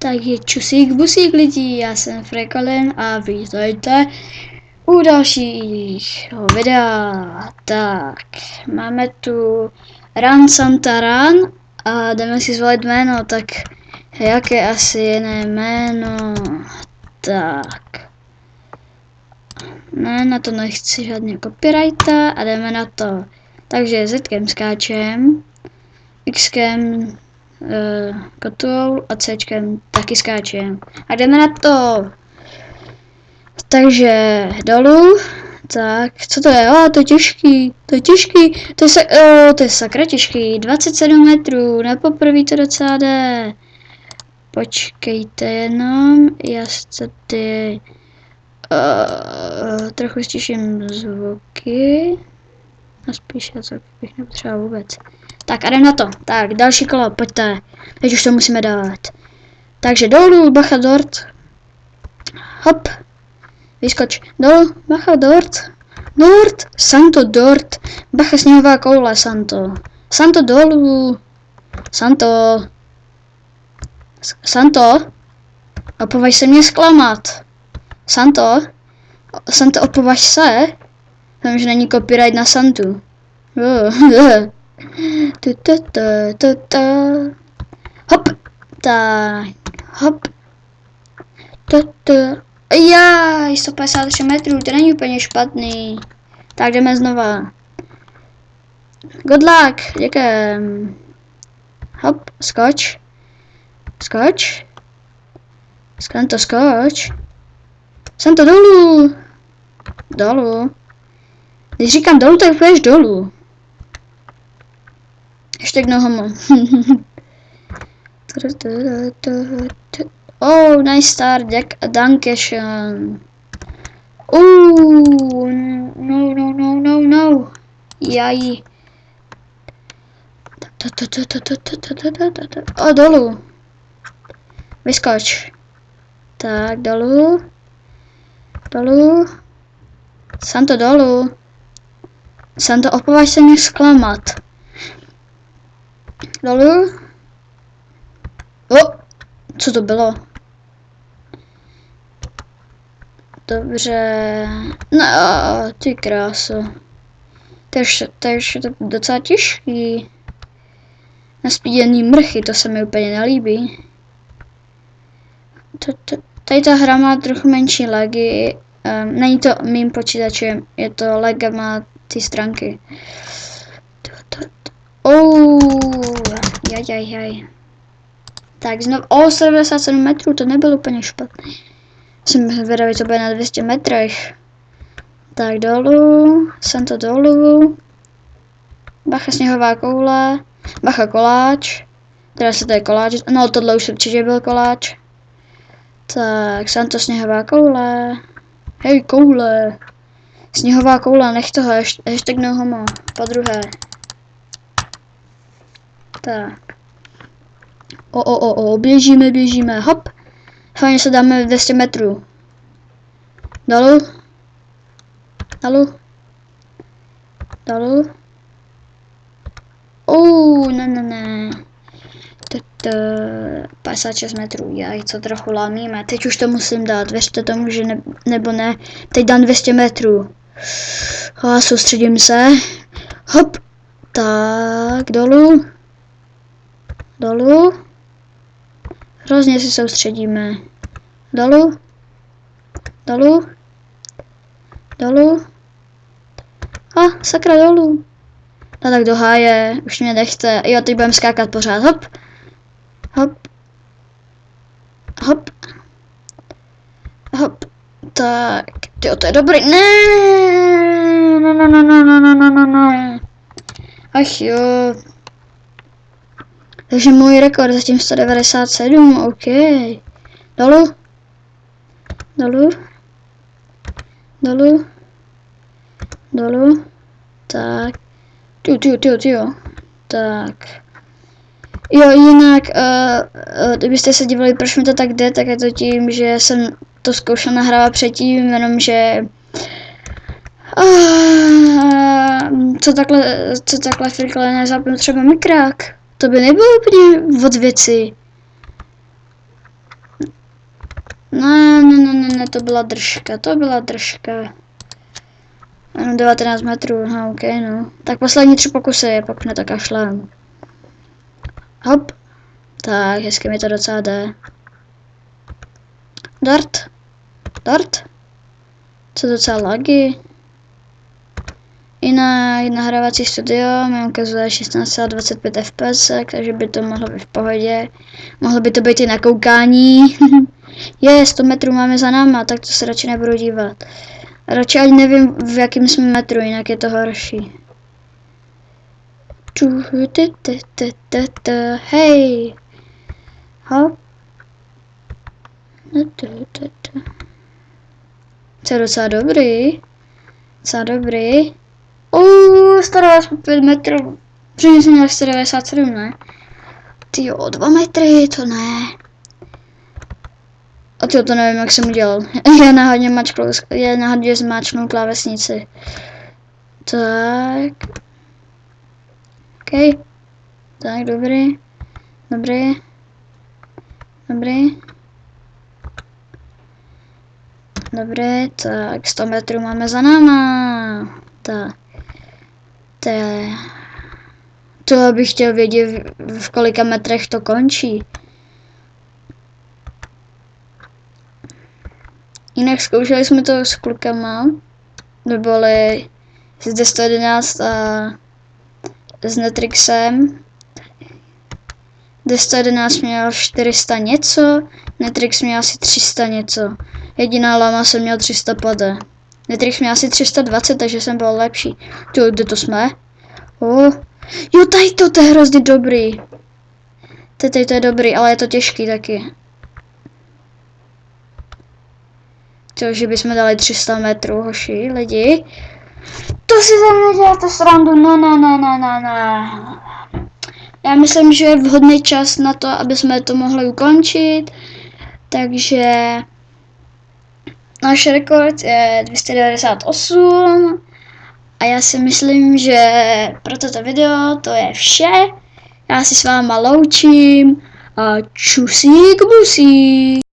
Takže čusík busík lidí, já jsem Frekolin a vítejte u dalšího videa. Tak, máme tu Run Santa Run a jdeme si zvolit jméno, tak jaké asi jiné jméno? Tak, ne, na to nechci žádný copyrighta a jdeme na to. Takže Zkem skáčem, Xkem kotul a Cčkem taky skáčem. A jdeme na to. Takže dolů. Tak, co to je? To je těžký, to je těžký, to je sakra těžký. 27 metrů, na poprvé to docela jde. Počkejte jenom, já se tady trochu stiším zvuky. A spíš já to bych nepotřeboval vůbec. Tak a jdem na to. Tak, další kolo, pojďte. Teď už to musíme dát. Takže dolů, bacha dort. Hop. Vyskoč. Dolů, bacha dort. Dort. Santo dort. Bacha sněhová koule, Santo. Santo dolů. Santo. Santo. Opovaž se mě zklamat. Santo. Santo, opovaž se. Vím, že není copyright na Santu. Hop. Tak. Hop. Jaj, 153 metrů, to není úplně špatný. Tak jdeme znova. Good luck, děkujem. Hop, skoč. Skoč. Santo, skoč. Santo, dolů. Dolů. Když říkám dolů, tak půjdeš dolů. Hashtag no homo. Oh, nice start, dankeschön. No. Jaj. Dolů. Vyskoč. Tak, dolů. Dolů. Santo, dolů. Santo, opovaž se mě zklamat. Dolů. Co to bylo? Dobře. No, ty kráso. To je docela těžký. Naspíděný mrchy, to se mi úplně nelíbí. Tady ta hra má trochu menší lagy. Není to mým počítačem, je to lag, má ty stránky. Jaj. Tak znovu, 77 metrů, to nebylo úplně špatný. Jsem zvědavý, co bude na 200 metrech. Tak dolů, Santo dolů. Bacha sněhová koule, bacha koláč. Teda se to je koláč, no tohle už určitě byl koláč. Tak, Santo sněhová koule. Hej, koule. Sněhová koule, nech toho, hashtag no homo, podruhé. Tak. Běžíme, hop. Hlavně se dáme 200 metrů. Dolů. Ne. 56 metrů, já co trochu lámíme. Teď už to musím dát, věřte tomu, že nebo ne. Teď dám 200 metrů. Soustředím se. Hop. Tak, dolů. Hrozně si soustředíme. Dolů. Sakra dolů. No tak do háje, už mě nechte. Jo, teď budeme skákat pořád. Hop. Tak, tyjo, to je dobrý. Ne. Ach jo. Takže můj rekord zatím 197, OK. Dolů. Tak. Tyjo. Tak. Jo, jinak, kdybyste se divili, proč mi to tak jde, tak je to tím, že jsem to zkoušel nahrávat předtím, jenomže co takhle frikle nezapnu třeba mikrák. To by nebylo úplně od věci. Ne, to byla držka. Ano, 19 metrů, no, ok, no. Tak poslední 3 pokusy, pak ne tak kašlem. Hop. Tak, hezky mi to docela jde. Dart. Co docela lagy. I na nahrávací studio mi ukazuje 16,25 fps, takže by to mohlo být v pohodě. Mohlo by to být i na koukání. 100 metrů máme za náma, tak to se radši nebudu dívat. Radši ani nevím, v jakém jsme metru, jinak je to horší. Hej. Hop. To je docela dobrý. 195 metrů. Předtím jsem měl 197, ne? Tyjo, 2 metry, to ne. A tyjo, to nevím, jak jsem udělal. Já náhodně zmáčknul klávesnici. Tak. OK. Tak, dobrý. Dobré, tak 100 metrů máme za náma. Tak. To bych chtěl vědět, v kolika metrech to končí. Jinak zkoušeli jsme to s klukama. Neboli zde 111 a s Netrixem. Zde 111 měl 400 něco, Netrix měl asi 300 něco. Jediná lama jsem měl 300 pade. Netrix měl asi 320, takže jsem byl lepší. Jo, kde to jsme? Jo, tady to je hrozně dobrý. Tady to je dobrý, ale je to těžký taky. Že bychom dali 300 metrů, hoši, lidi. To si ze mě děláte srandu, ne. Já myslím, že je vhodný čas na to, aby jsme to mohli ukončit. Takže náš rekord je 298. A já si myslím, že pro toto video to je vše. Já si s váma loučím a čusík busík.